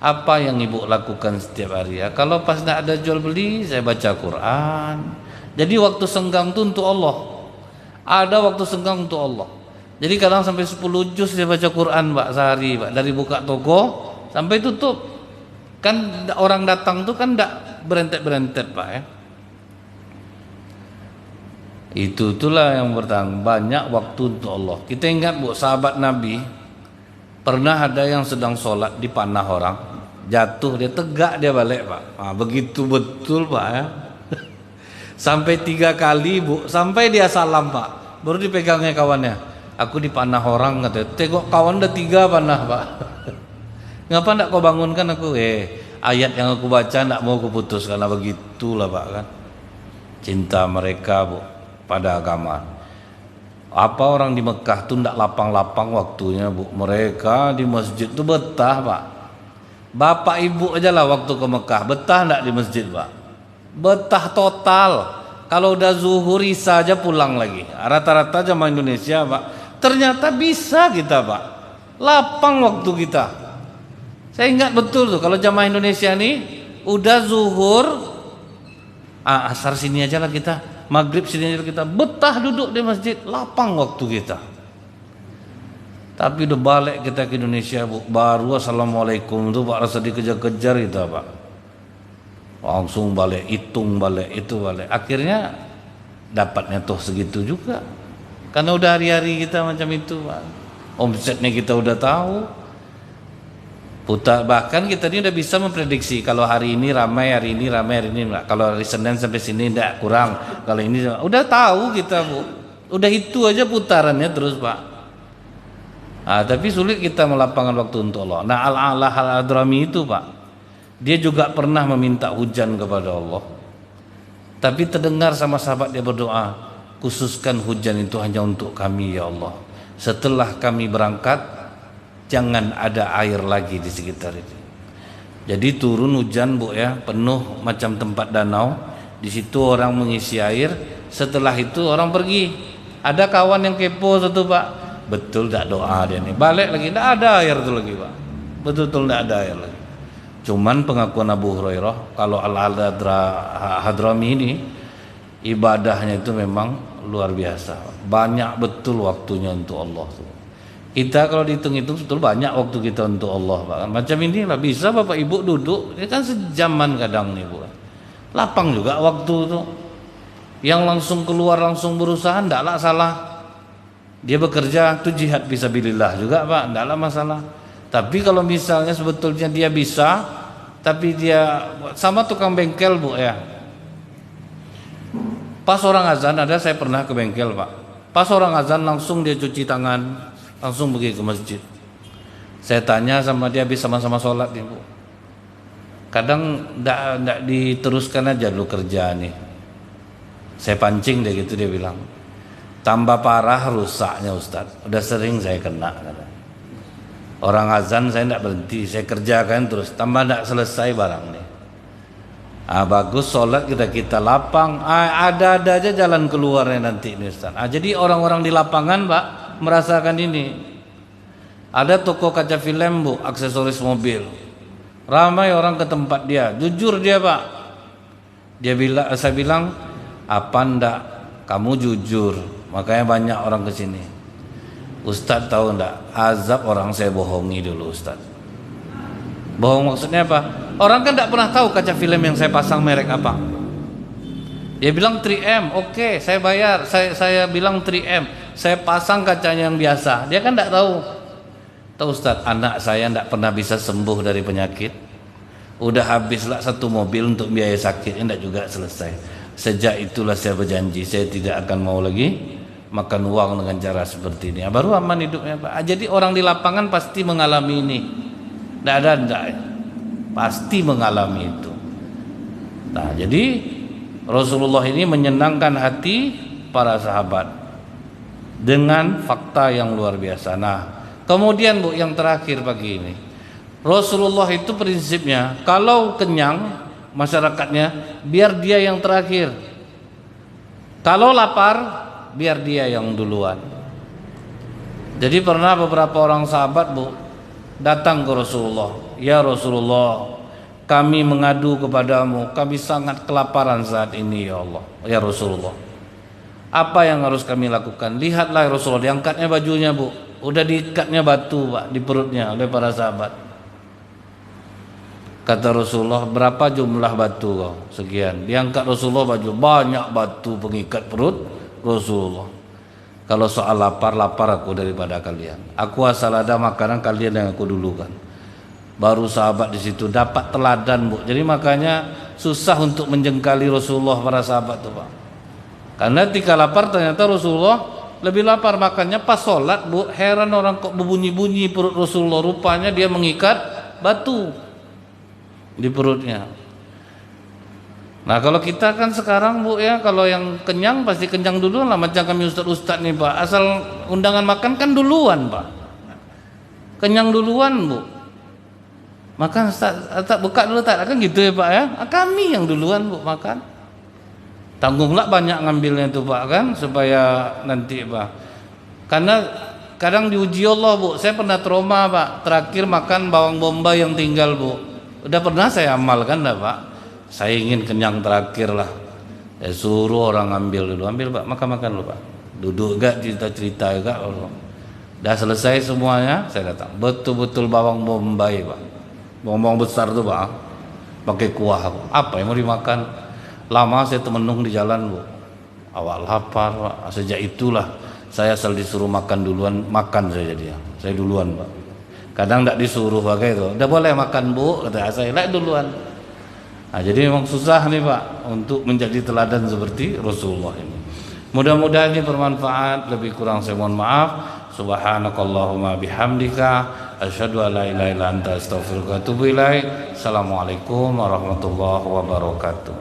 apa yang ibu lakukan setiap hari? Ya, kalau pas tidak ada jual beli, saya baca Quran. Jadi waktu senggang itu untuk Allah. Ada waktu senggang untuk Allah. Jadi kadang sampai 10 juz saya baca Quran, Pak, sehari, Pak. Dari buka toko sampai tutup. Kan orang datang tuh kan tidak berentet-berentet, Pak ya. Itulah yang bertahan banyak waktu untuk Allah. Kita ingat, Bu, sahabat Nabi pernah ada yang sedang sholat dipanah orang, jatuh, dia tegak, dia balik, Pak. Nah, begitu betul, Pak ya. Sampai 3 kali, Bu, sampai dia salam, Pak, baru dipegangnya kawannya. Aku dipanah orang, katanya. Tengok kawan udah 3 panah, Pak. Ngapa ndak kau bangunkan aku? Ayat yang aku baca ndak mau aku putus, karena begitulah, Pak kan. Cinta mereka, Bu, pada agama. Apa orang di Mekah tuh ndak lapang-lapang waktunya, Bu. Mereka di masjid tuh betah, Pak. Bapak ibu aja lah waktu ke Mekah, betah ndak di masjid, Pak? Betah total. Kalau udah zuhur isya aja pulang lagi. Rata-rata jamaah Indonesia, Pak. Ternyata bisa kita, Pak. Lapang waktu kita. Saya ingat betul tuh kalau jamaah Indonesia nih udah zuhur, asar sini aja lah kita, maghrib sini aja lah kita, betah duduk di masjid, lapang waktu kita. Tapi udah balik kita ke Indonesia, Bu, baru assalamualaikum tuh, Pak, rasa dikejar-kejar kita, Pak. Langsung balik, hitung balik, itu balik. Akhirnya dapatnya toh segitu juga. Karena udah hari-hari kita macam itu, Pak. Omsetnya kita udah tahu. Putar, bahkan kita ini udah bisa memprediksi kalau hari ini ramai, hari ini ramai, hari ini enggak. Kalau hari Senin sampai sini enggak, kurang. Kalau ini udah tahu kita, Bu. Udah itu aja putarannya terus, Pak. Tapi sulit kita melapangkan waktu untuk Allah. Nah, Al-A'la Al-Hadrami itu, Pak, dia juga pernah meminta hujan kepada Allah. Tapi terdengar sama sahabat dia berdoa, khususkan hujan itu hanya untuk kami ya Allah. Setelah kami berangkat, jangan ada air lagi di sekitar itu. Jadi turun hujan, Bu ya, penuh macam tempat danau. Di situ orang mengisi air. Setelah itu orang pergi. Ada kawan yang kepo satu, Pak. Betul tak doa dia nih. Balik lagi, tidak ada air itu lagi, Pak. Betul-betul tidak ada air lagi. Cuman pengakuan Abu Hurairah, kalau Al-Hadrami ini ibadahnya itu memang luar biasa. Banyak betul waktunya untuk Allah tuh. Kita kalau dihitung-hitung betul banyak waktu kita untuk Allah, Pak. Macam ini lah bisa Bapak Ibu duduk, ini kan sejaman kadang nih, Bu. Lapang juga waktu tuh. Yang langsung keluar langsung berusaha ndaklah salah. Dia bekerja itu jihad fisabilillah juga, Pak, ndaklah masalah. Tapi kalau misalnya sebetulnya dia bisa, tapi dia sama tukang bengkel, Bu ya. Pas orang azan ada, saya pernah ke bengkel, Pak. Pas orang azan langsung dia cuci tangan, langsung pergi ke masjid. Saya tanya sama dia, habis sama-sama sholat nih, Bu. Kadang ndak diteruskan aja dulu kerja nih. Saya pancing dia gitu, dia bilang, tambah parah rusaknya Ustaz. Udah sering saya kena. Orang azan saya ndak berhenti, saya kerjakan terus. Tambah ndak selesai barang nih. Bagus sholat kita lapang. Ada aja jalan keluarnya nanti nih Ustaz. Jadi orang-orang di lapangan, Pak, merasakan ini. Ada toko kaca film, Bu, aksesoris mobil. Ramai orang ke tempat dia. Jujur dia, Pak. Saya bilang, apa ndak kamu jujur? Makanya banyak orang ke sini. Ustaz tahu ndak? Azab orang saya bohongi dulu, Ustaz. Bohong maksudnya apa? Orang kan ndak pernah tahu kaca film yang saya pasang merek apa. Dia bilang 3M, oke, saya bayar. Saya bilang 3M, saya pasang kacanya yang biasa. Dia kan tidak tahu. Tahu Ustaz, anak saya tidak pernah bisa sembuh dari penyakit. Udah habislah satu mobil untuk biaya sakitnya, tidak juga selesai. Sejak itulah saya berjanji, saya tidak akan mau lagi makan uang dengan cara seperti ini. Baru aman hidupnya, Pak. Jadi orang di lapangan pasti mengalami ini. Tidak ada, pasti mengalami itu. Nah, jadi Rasulullah ini menyenangkan hati para sahabat dengan fakta yang luar biasa. Nah, kemudian, Bu, yang terakhir pagi ini, Rasulullah itu prinsipnya kalau kenyang masyarakatnya biar dia yang terakhir. Kalau lapar biar dia yang duluan. Jadi pernah beberapa orang sahabat, Bu, datang ke Rasulullah. Ya Rasulullah, kami mengadu kepadamu, kami sangat kelaparan saat ini ya Allah. Ya Rasulullah, apa yang harus kami lakukan? Lihatlah ya Rasulullah, diangkatnya bajunya, Bu. Udah diikatnya batu, Pak, di perutnya oleh para sahabat. Kata Rasulullah, berapa jumlah batu kau? Sekian. Diangkat Rasulullah baju, banyak batu pengikat perut Rasulullah. Kalau soal lapar aku daripada kalian. Aku asal ada makanan, kalian yang aku dulukan. Baru sahabat di situ dapat teladan, Bu. Jadi makanya susah untuk menjengkali Rasulullah para sahabat tuh, Pak. Karena ketika lapar ternyata Rasulullah lebih lapar, makanya pas sholat, Bu, heran orang kok berbunyi-bunyi perut Rasulullah. Rupanya dia mengikat batu di perutnya. Nah, kalau kita kan sekarang, Bu ya, kalau yang kenyang pasti kenyang duluan lah, macam kami ustaz-ustaz nih, Pak. Asal undangan makan kan duluan, Pak. Kenyang duluan, Bu. Makan tak buka dulu tak, kan gitu ya, Pak ya. Kami yang duluan, Bu, makan. Tanggunglah banyak ngambilnya itu, Pak, kan, supaya nanti, Pak. Karena kadang diuji Allah, Bu. Saya pernah trauma, Pak. Terakhir makan bawang bombay yang tinggal, Bu. Udah pernah saya amalkan dah, Pak. Saya ingin kenyang terakhir lah. Saya suruh orang ambil dulu, ambil, Pak, makan dulu, Pak. Duduk gak cerita-cerita gak. Udah selesai semuanya, saya datang. Betul-betul bawang bombay, Pak. Bawang besar tuh, Pak. Pakai kuah. Apa yang mau dimakan? Lama saya temenung di jalan, Bu. Awal lapar, Pak. Sejak itulah saya asal disuruh makan duluan, makan saya jadi. Saya duluan, Pak. Kadang tidak disuruh pakai itu. Udah boleh makan bu, kata saya. Lah duluan. Nah, jadi memang susah nih Pak untuk menjadi teladan seperti Rasulullah ini. Mudah-mudahan ini bermanfaat. Lebih kurang saya mohon maaf. Subhanakallahumma bihamdika asyhadu an la ilaha illa anta astaghfiruka wa atubu ilaik. Assalamualaikum warahmatullahi wabarakatuh.